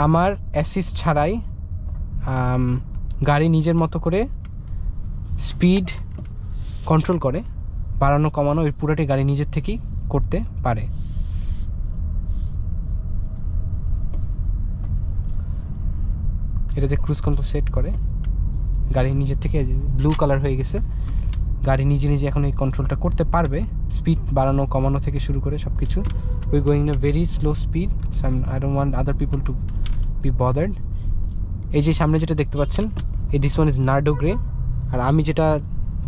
আমার অ্যাসিস্ট ছাড়াই গাড়ি নিজের মতো করে স্পিড কন্ট্রোল করে, বাড়ানো কমানো এর পুরোটাই গাড়ি নিজের থেকেই করতে পারে। এটাতে ক্রুজ কন্ট্রোল সেট করে, গাড়ি নিজের থেকে ব্লু কালার হয়ে গেছে। গাড়ি নিজে নিজে এখন এই কন্ট্রোলটা করতে পারবে, স্পিড বাড়ানো কমানো থেকে শুরু করে সব কিছু। We going a very slow speed, I don't want other people to be bothered. এই যে সামনে যেটা দেখতে পাচ্ছেন, এই this one is Nardo grey, আর আমি যেটা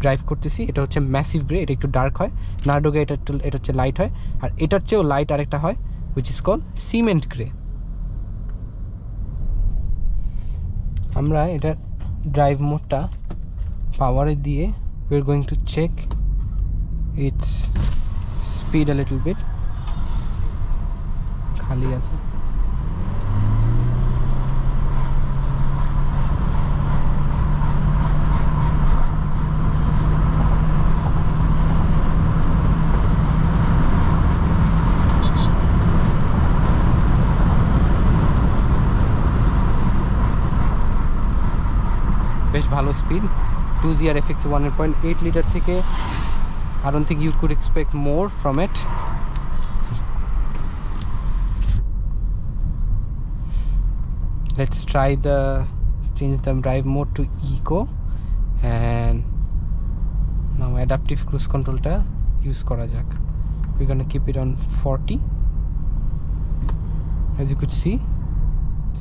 ড্রাইভ করতেছি এটা হচ্ছে ম্যাসিভ গ্রে, এটা একটু ডার্ক হয়। নার্ডো গ্রে এটা হচ্ছে লাইট হয়, আর এটার চেয়েও লাইট আরেকটা হয় which is call cement grey. আমরা এটা ড্রাইভ মোডটা পাওয়ারে দিয়ে we are going to check its speed a little bit. খালি আছে। বেশ ভালো স্পিড। 2ZR FX 1.8 লিটার থেকে I don't think you could expect more from it. Let's try change the drive mode to eco, and now adaptive cruise control ta use kora jak. We're gonna keep it on 40. As you could see,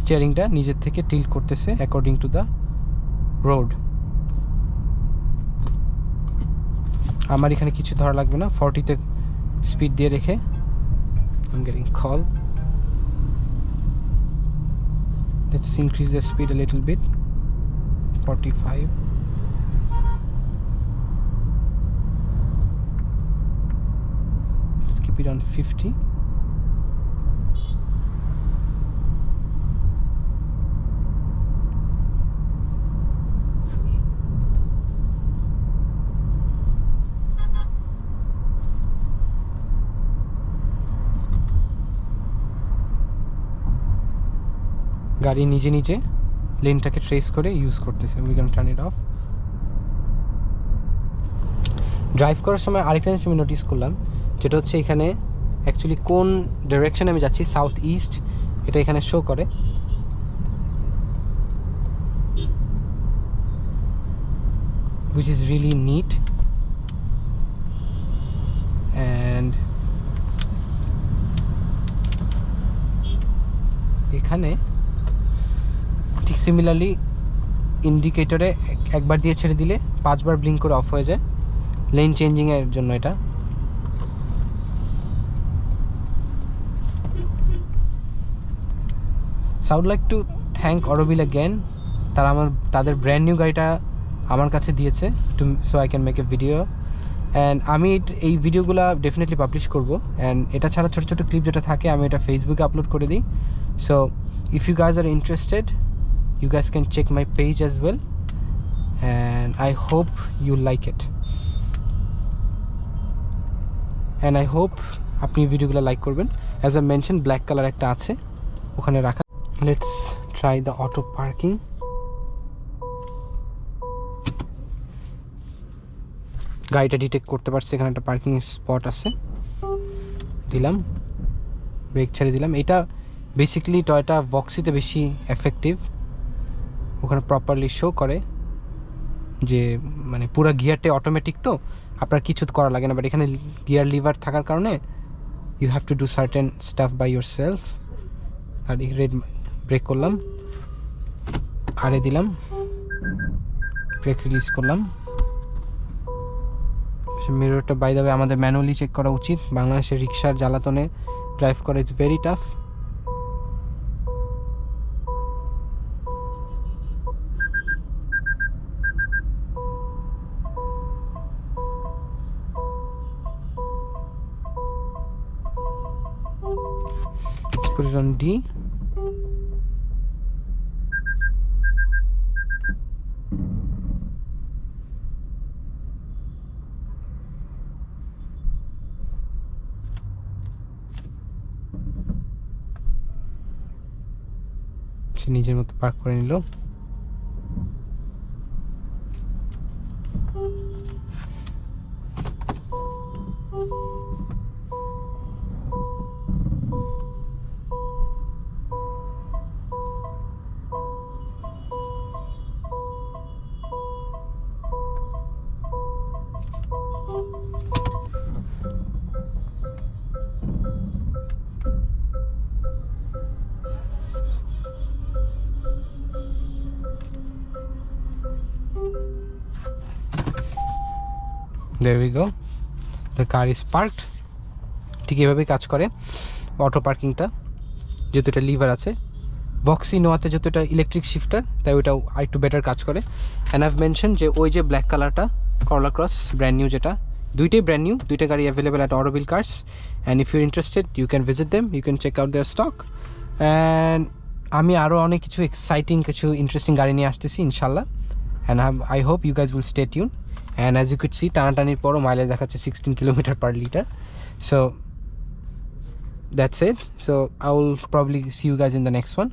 steering ta nijer theke tilt korteche according to the road. আমার এখানে কিছু ধরা লাগবে না, 40 তে স্পিড দিয়ে রেখে I'm getting call. Let's increase the speed a little bit. 45. Let's keep it on 50. গাড়ি নিজে নিজে লেনটাকে ট্রেস করে ইউজ করতেছে। We can turn it of. Drive করার সময় আরেকটা জিনিস আমি নোটিস করলাম, যেটা হচ্ছে এখানে অ্যাকচুয়ালি কোন ডিরেকশনে আমি যাচ্ছি, সাউথ ইস্ট, এটা এখানে শো করে। Which is really neat. And এখানে ঠিক সিমিলারলি ইন্ডিকেটরে একবার দিয়ে ছেড়ে দিলে 5 বার ব্লিঙ্ক করে অফ হয়ে যায়, লেন চেঞ্জিংয়ের জন্য এটা। So I would like to thank Autobil again. তাদের ব্র্যান্ড নিউ গাড়িটা আমার কাছে দিয়েছে so I can make a video, and আমি এই ভিডিওগুলো ডেফিনেটলি পাবলিশ করবো। অ্যান্ড এটা ছাড়া ছোটো ছোটো ক্লিপ যেটা থাকে আমি এটা ফেসবুকে আপলোড করে দিই। So if you guys are interested, you guys can check my page as well, and I hope you like it, and I hope আপনি ভিডিওগুলো লাইক করবেন। as I mentioned, black color একটা আছে ওখানে রাখা। let's try the auto parking. গাড়িটা ডিটেক্ট করতে পারছে এখানে একটা পার্কিং স্পট আছে, দিলাম, ব্রেক ছেড়ে দিলাম। এটা বেসিক্যালি টয়োটা ভক্সিতে বেশি এফেক্টিভ, ওখানে প্রপারলি শো করে যে মানে পুরো গিয়ারটা অটোমেটিক, তো আপনার কিছু করা লাগে না। বাট এখানে গিয়ার লিভার থাকার কারণে you have to do certain stuff by yourself. আর রেড ব্রেক করলাম, আরে দিলাম, ব্রেক রিলিজ করলাম। মিররটা বাই দ্য ওয়ে আমাদের ম্যানুয়ালি চেক করা উচিত। বাংলাদেশের রিক্সার জ্বালাতনে ড্রাইভ করা it's very tough. Put it on D. সে নিজের মতো পার্ক করে নিল। There we go. The car is parked. ঠিক এভাবেই কাজ করে অটো পার্কিংটা, যেহেতু এটা লিভার আছে। ভক্সি নোয়াতে যেহেতু এটা ইলেকট্রিক শিফটার, তাই ওইটাও আরেকটু বেটার কাজ করে। অ্যান্ড আইভ মেনশন যে ওই যে ব্ল্যাক কালারটা করলা ক্রস ব্র্যান্ড নিউ, যেটা দুইটাই ব্র্যান্ড নিউ, দুইটা গাড়ি available at Autobil cars. And if you're interested you can visit them, you can check out their stock. And আমি আরও অনেক কিছু এক্সাইটিং কিছু ইন্টারেস্টিং গাড়ি নিয়ে আসতেছি ইনশাল্লাহ। And I hope you guys will stay tune. And as you could see টানাটানির পরও মাইলেজ দেখাচ্ছে 16 kilometre per litre. So that's it. So I will probably see you guys in the next one.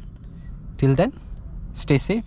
Till then, stay safe.